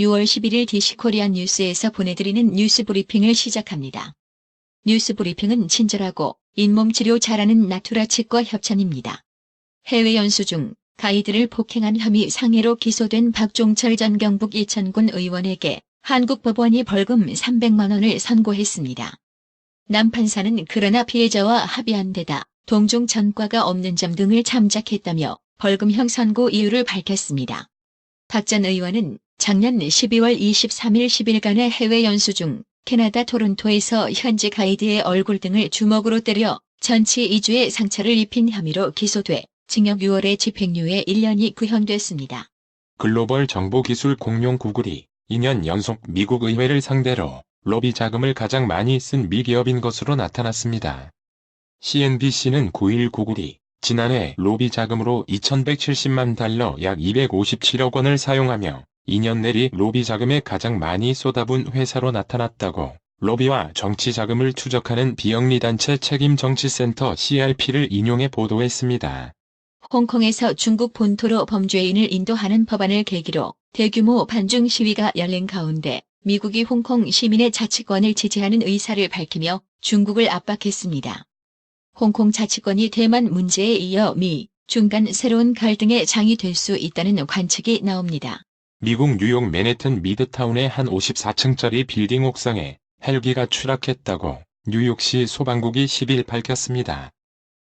6월 11일 DC코리안 뉴스에서 보내드리는 뉴스 브리핑을 시작합니다. 뉴스 브리핑은 친절하고 잇몸 치료 잘하는 나투라 치과 협찬입니다. 해외 연수 중 가이드를 폭행한 혐의 상해로 기소된 박종철 전 경북 이천군 의원에게 한국 법원이 벌금 300만 원을 선고했습니다. 남 판사는 그러나 피해자와 합의한 데다 동종 전과가 없는 점 등을 참작했다며 벌금형 선고 이유를 밝혔습니다. 박 전 의원은 작년 12월 23일 10일간의 해외 연수 중 캐나다 토론토에서 현지 가이드의 얼굴 등을 주먹으로 때려 전치 2주의 상처를 입힌 혐의로 기소돼 징역 6월에 집행유예 1년이 구형됐습니다. 글로벌 정보기술 공룡 구글이 2년 연속 미국 의회를 상대로 로비 자금을 가장 많이 쓴 미기업인 것으로 나타났습니다. CNBC는 9일 구글이 지난해 로비 자금으로 2,170만 달러 약 257억 원을 사용하며 2년 내리 로비 자금에 가장 많이 쏟아부은 회사로 나타났다고 로비와 정치 자금을 추적하는 비영리단체 책임정치센터 CRP를 인용해 보도했습니다. 홍콩에서 중국 본토로 범죄인을 인도하는 법안을 계기로 대규모 반중 시위가 열린 가운데 미국이 홍콩 시민의 자치권을 지지하는 의사를 밝히며 중국을 압박했습니다. 홍콩 자치권이 대만 문제에 이어 미, 중 간 새로운 갈등의 장이 될 수 있다는 관측이 나옵니다. 미국 뉴욕 맨해튼 미드타운의 한 54층짜리 빌딩 옥상에 헬기가 추락했다고 뉴욕시 소방국이 10일 밝혔습니다.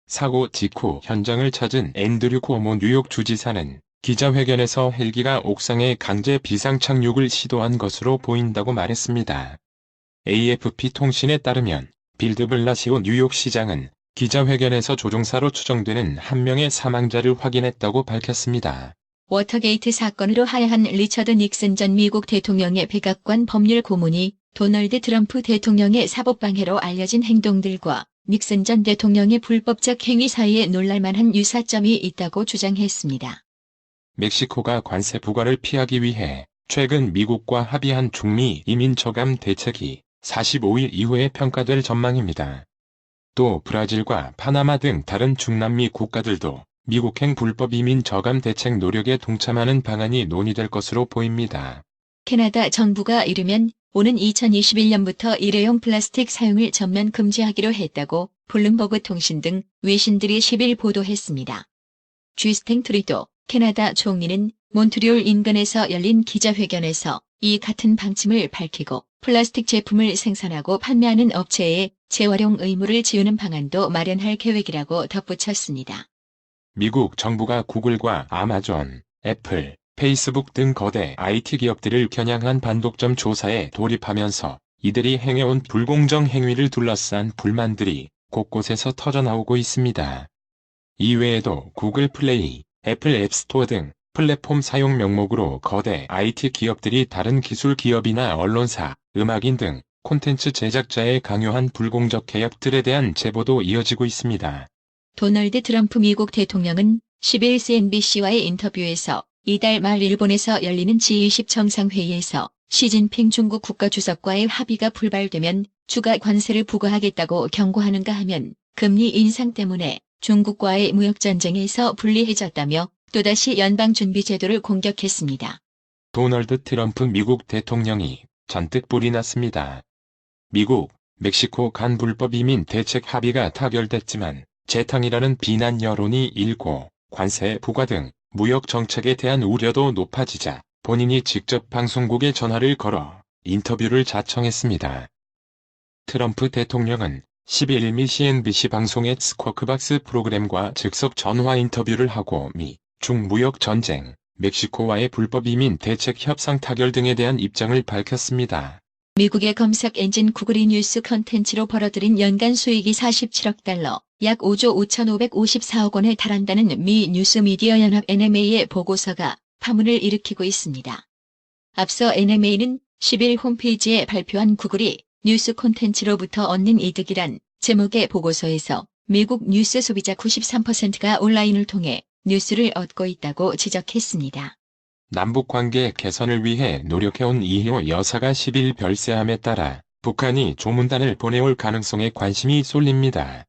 사고 직후 현장을 찾은 앤드류 쿠오모 뉴욕 주지사는 기자회견에서 헬기가 옥상에 강제 비상 착륙을 시도한 것으로 보인다고 말했습니다. AFP 통신에 따르면 빌 드 블라시오 뉴욕시장은 기자회견에서 조종사로 추정되는 한 명의 사망자를 확인했다고 밝혔습니다. 워터게이트 사건으로 하야한 리처드 닉슨 전 미국 대통령의 백악관 법률 고문이 도널드 트럼프 대통령의 사법방해로 알려진 행동들과 닉슨 전 대통령의 불법적 행위 사이에 놀랄만한 유사점이 있다고 주장했습니다. 멕시코가 관세 부과를 피하기 위해 최근 미국과 합의한 중미 이민 저감 대책이 45일 이후에 평가될 전망입니다. 또 브라질과 파나마 등 다른 중남미 국가들도 미국행 불법 이민 저감 대책 노력에 동참하는 방안이 논의될 것으로 보입니다. 캐나다 정부가 이르면 오는 2021년부터 일회용 플라스틱 사용을 전면 금지하기로 했다고 블룸버그 통신 등 외신들이 10일 보도했습니다. 주스틴 트루도 캐나다 총리는 몬트리올 인근에서 열린 기자회견에서 이 같은 방침을 밝히고 플라스틱 제품을 생산하고 판매하는 업체에 재활용 의무를 지우는 방안도 마련할 계획이라고 덧붙였습니다. 미국 정부가 구글과 아마존, 애플, 페이스북 등 거대 IT 기업들을 겨냥한 반독점 조사에 돌입하면서 이들이 행해온 불공정 행위를 둘러싼 불만들이 곳곳에서 터져나오고 있습니다. 이외에도 구글 플레이, 애플 앱스토어 등 플랫폼 사용 명목으로 거대 IT 기업들이 다른 기술 기업이나 언론사, 음악인 등 콘텐츠 제작자에 강요한 불공정 계약들에 대한 제보도 이어지고 있습니다. 도널드 트럼프 미국 대통령은 10일 CNBC와의 인터뷰에서 이달 말 일본에서 열리는 G20 정상회의에서 시진핑 중국 국가주석과의 합의가 불발되면 추가 관세를 부과하겠다고 경고하는가 하면 금리 인상 때문에 중국과의 무역전쟁에서 불리해졌다며 또다시 연방준비제도를 공격했습니다. 도널드 트럼프 미국 대통령이 잔뜩 불이 났습니다. 미국, 멕시코 간 불법 이민 대책 합의가 타결됐지만 재탕이라는 비난 여론이 일고 관세 부과 등 무역 정책에 대한 우려도 높아지자 본인이 직접 방송국에 전화를 걸어 인터뷰를 자청했습니다. 트럼프 대통령은 12일 미 CNBC 방송의 스쿼크박스 프로그램과 즉석 전화 인터뷰를 하고 미, 중 무역 전쟁, 멕시코와의 불법 이민 대책 협상 타결 등에 대한 입장을 밝혔습니다. 미국의 검색 엔진 구글이 뉴스 컨텐츠로 벌어들인 연간 수익이 47억 달러, 약 5조 5,554억 원에 달한다는 미 뉴스미디어 연합 NMA의 보고서가 파문을 일으키고 있습니다. 앞서 NMA는 10일 홈페이지에 발표한 구글이 뉴스 콘텐츠로부터 얻는 이득이란 제목의 보고서에서 미국 뉴스 소비자 93%가 온라인을 통해 뉴스를 얻고 있다고 지적했습니다. 남북관계 개선을 위해 노력해온 이희호 여사가 10일 별세함에 따라 북한이 조문단을 보내올 가능성에 관심이 쏠립니다.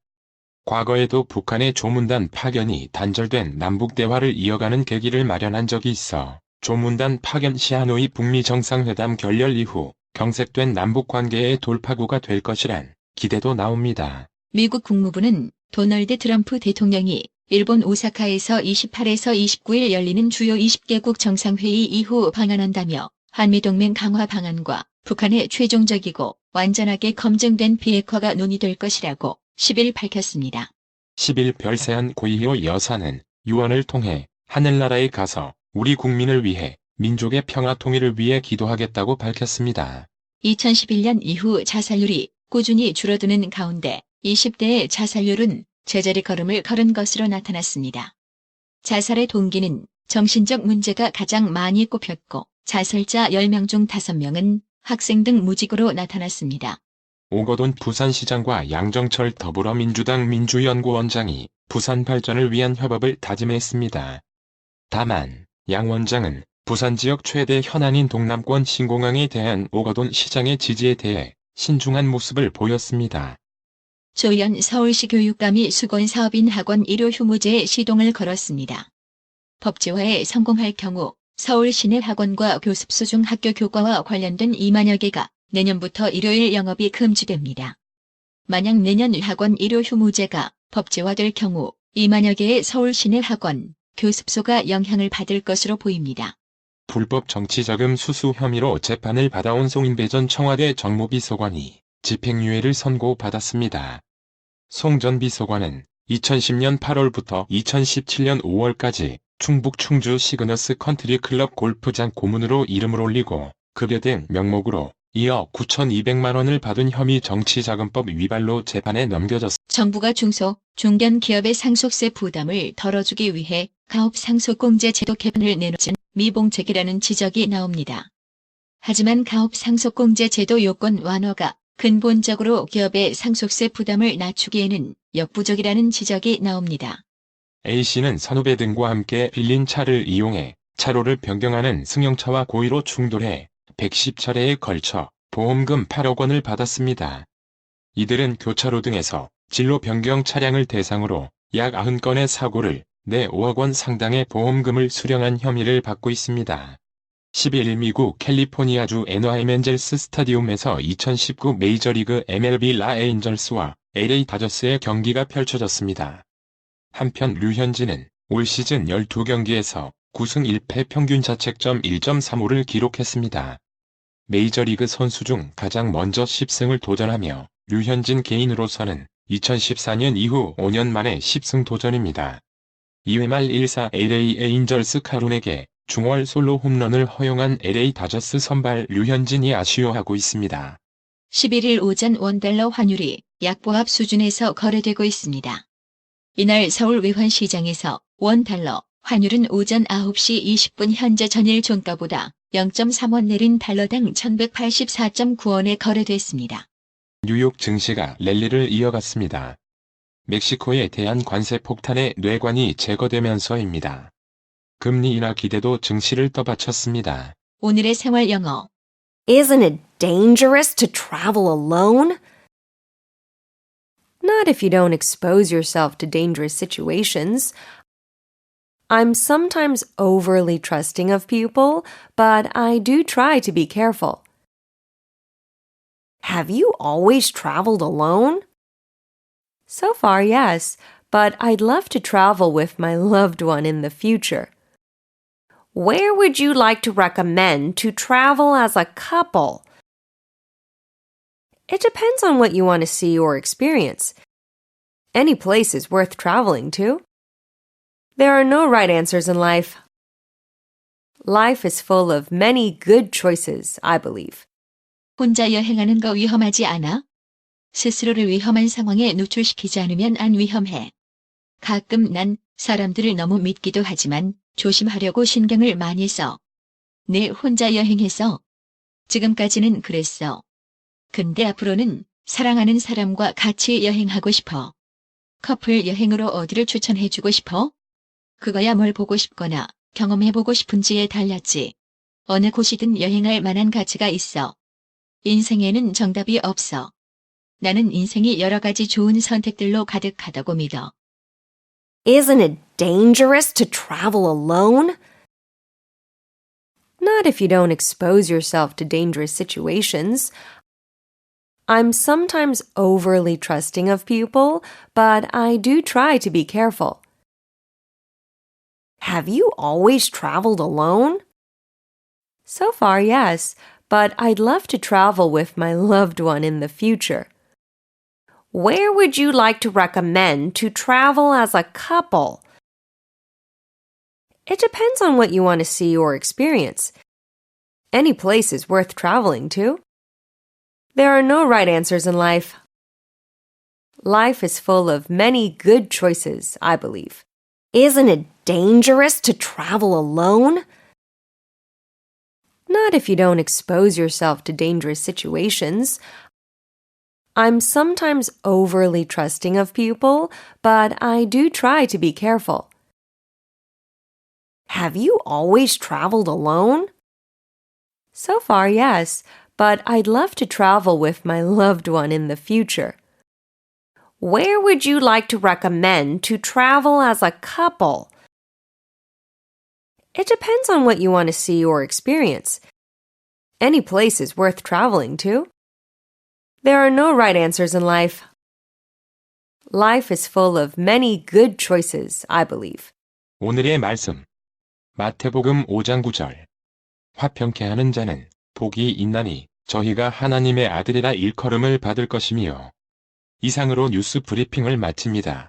과거에도 북한의 조문단 파견이 단절된 남북 대화를 이어가는 계기를 마련한 적이 있어 조문단 파견 시 하노이 북미 정상회담 결렬 이후 경색된 남북관계의 돌파구가 될 것이란 기대도 나옵니다. 미국 국무부는 도널드 트럼프 대통령이 일본 오사카에서 28에서 29일 열리는 주요 20개국 정상회의 이후 방한한다며 한미동맹 강화 방안과 북한의 최종적이고 완전하게 검증된 비핵화가 논의될 것이라고 10일 밝혔습니다. 10일 별세한 고이히오 여사는 유언을 통해 하늘나라에 가서 우리 국민을 위해 민족의 평화 통일을 위해 기도하겠다고 밝혔습니다. 2011년 이후 자살률이 꾸준히 줄어드는 가운데 20대의 자살률은 제자리 걸음을 걸은 것으로 나타났습니다. 자살의 동기는 정신적 문제가 가장 많이 꼽혔고 자살자 10명 중 5명은 학생 등 무직으로 나타났습니다. 오거돈 부산시장과 양정철 더불어민주당 민주연구원장이 부산 발전을 위한 협업을 다짐했습니다. 다만 양 원장은 부산 지역 최대 현안인 동남권 신공항에 대한 오거돈 시장의 지지에 대해 신중한 모습을 보였습니다. 조현 서울시 교육감이 수건사업인 학원 일요 휴무제에 시동을 걸었습니다. 법제화에 성공할 경우 서울 시내 학원과 교습소 중 학교 교과와 관련된 2만여 개가 내년부터 일요일 영업이 금지됩니다. 만약 내년 학원 일요 휴무제가 법제화될 경우 2만여 개의 서울 시내 학원, 교습소가 영향을 받을 것으로 보입니다. 불법 정치자금 수수 혐의로 재판을 받아온 송인배 전 청와대 정무비서관이 집행유예를 선고받았습니다. 송 전 비서관은 2010년 8월부터 2017년 5월까지 충북 충주 시그너스 컨트리 클럽 골프장 고문으로 이름을 올리고 급여 등 명목으로 2억 9,200만 원을 받은 혐의 정치자금법 위반로 재판에 넘겨졌습니다. 정부가 중소, 중견 기업의 상속세 부담을 덜어주기 위해 가업 상속공제 제도 개편을 내놓은 미봉책이라는 지적이 나옵니다. 하지만 가업 상속공제 제도 요건 완화가 근본적으로 기업의 상속세 부담을 낮추기에는 역부족이라는 지적이 나옵니다. A씨는 선후배 등과 함께 빌린 차를 이용해 차로를 변경하는 승용차와 고의로 충돌해 110차례에 걸쳐 보험금 8억 원을 받았습니다. 이들은 교차로 등에서 진로 변경 차량을 대상으로 약 90건의 사고를 내 5억 원 상당의 보험금을 수령한 혐의를 받고 있습니다. 11일 미국 캘리포니아주 애너하임 엔젤스 스타디움에서 2019 메이저리그 MLB 라에인절스와 LA 다저스의 경기가 펼쳐졌습니다. 한편 류현진은 올 시즌 12경기에서 9승 1패 평균 자책점 1.35를 기록했습니다. 메이저리그 선수 중 가장 먼저 10승을 도전하며 류현진 개인으로서는 2014년 이후 5년 만에 10승 도전입니다. 2회 말 1사 LA 에인절스 카룬에게 중월 솔로 홈런을 허용한 LA 다저스 선발 류현진이 아쉬워하고 있습니다. 11일 오전 원달러 환율이 약보합 수준에서 거래되고 있습니다. 이날 서울 외환시장에서 원달러 환율은 오전 9시 20분 현재 전일 종가보다 0.3원 내린 달러당 1184.9원에 거래됐습니다. 뉴욕 증시가 랠리를 이어갔습니다. 멕시코에 대한 관세 폭탄의 뇌관이 제거되면서입니다. 금리 인하 기대도 증시를 떠받쳤습니다. 오늘의 생활 영어. Isn't it dangerous to travel alone? Not if you don't expose yourself to dangerous situations. I'm sometimes overly trusting of people, but I do try to be careful. Have you always traveled alone? So far, yes, but I'd love to travel with my loved one in the future. Where would you like to recommend to travel as a couple? It depends on what you want to see or experience. Any place is worth traveling to. There are no right answers in life. Life is full of many good choices, I believe. 혼자 여행하는 거 위험하지 않아? 스스로를 위험한 상황에 노출시키지 않으면 안 위험해. 가끔 난 사람들을 너무 믿기도 하지만 조심하려고 신경을 많이 써. 내 혼자 여행해서. 지금까지는 그랬어. 근데 앞으로는 사랑하는 사람과 같이 여행하고 싶어. 커플 여행으로 어디를 추천해주고 싶어? 그거야 뭘 보고 싶거나 경험해보고 싶은지에 달렸지. 어느 곳이든 여행할 만한 가치가 있어. 인생에는 정답이 없어. 나는 인생이 여러 가지 좋은 선택들로 가득하다고 믿어. Isn't it dangerous to travel alone? Not if you don't expose yourself to dangerous situations. I'm sometimes overly trusting of people, but I do try to be careful. Have you always traveled alone? So far, yes, but I'd love to travel with my loved one in the future. Where would you like to recommend to travel as a couple? It depends on what you want to see or experience. Any place is worth traveling to. There are no right answers in life. Life is full of many good choices, I believe. Isn't it dangerous to travel alone? Not if you don't expose yourself to dangerous situations. I'm sometimes overly trusting of people, but I do try to be careful. Have you always traveled alone? So far, yes, but I'd love to travel with my loved one in the future. Where would you like to recommend to travel as a couple? It depends on what you want to see or experience. Any place is worth traveling to. There are no right answers in life. Life is full of many good choices, I believe. 오늘의 말씀. 마태복음 5장 9절. 화평케 하는 자는 복이 있나니 저희가 하나님의 아들이라 일컬음을 받을 것이며. 이상으로 뉴스 브리핑을 마칩니다.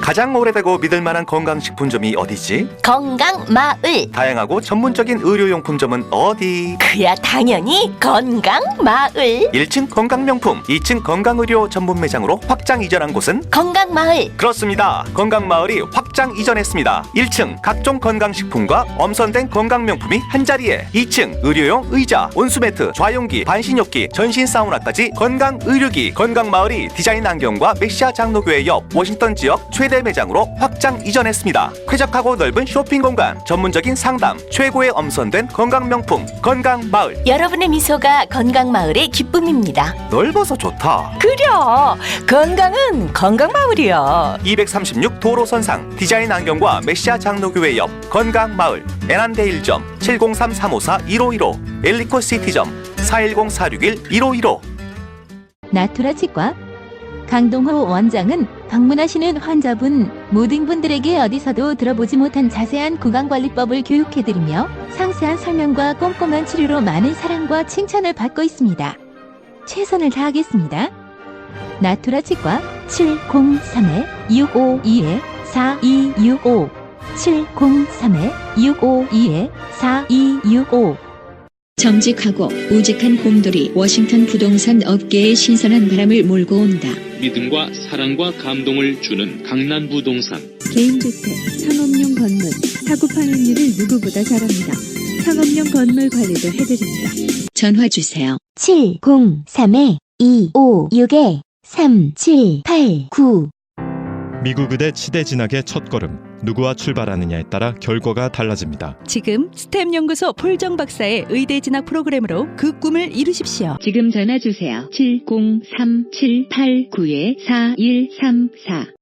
가장 오래되고 믿을만한 건강식품점이 어디지? 건강마을. 다양하고 전문적인 의료용품점은 어디? 그야 당연히 건강마을. 1층 건강명품, 2층 건강의료 전문 매장으로 확장 이전한 곳은? 건강마을. 그렇습니다. 건강마을이 확장 이전했습니다. 1층 각종 건강식품과 엄선된 건강명품이 한자리에, 2층 의료용 의자, 온수매트, 좌용기, 반신욕기, 전신 사우나까지 건강의료기. 건강마을이 디자인 안경과 메시아 장로교회 옆 워싱턴 지역 최대 매장으로 확장 이전했습니다. 쾌적하고 넓은 쇼핑 공간, 전문적인 상담, 최고의 엄선된 건강명품, 건강마을. 여러분의 미소가 건강마을의 기쁨입니다. 넓어서 좋다. 그려. 건강은 건강마을이야. 236 도로선상 디자인 안경과 메시아 장로교회 옆 건강마을. 애난데일점 703-354-1515 엘리코시티점 410-461-1515. 나투라 치과 강동호 원장은 방문하시는 환자분 모든 분들에게 어디서도 들어보지 못한 자세한 구강관리법을 교육해드리며 상세한 설명과 꼼꼼한 치료로 많은 사랑과 칭찬을 받고 있습니다. 최선을 다하겠습니다. 나투라 치과 703-652-4265 703-652-4265 정직하고 우직한 곰돌이 워싱턴 부동산 업계에 신선한 바람을 몰고 온다. 믿음과 사랑과 감동을 주는 강남부동산. 개인주택, 상업용 건물, 사고 판매율을 누구보다 잘합니다. 상업용 건물 관리도 해드립니다. 전화 주세요. 703-256-3789 미국 의대 치대 진학의 첫걸음. 누구와 출발하느냐에 따라 결과가 달라집니다. 지금 스템 연구소 폴정 박사의 의대 진학 프로그램으로 그 꿈을 이루십시오. 지금 전화 주세요. 703-789-4134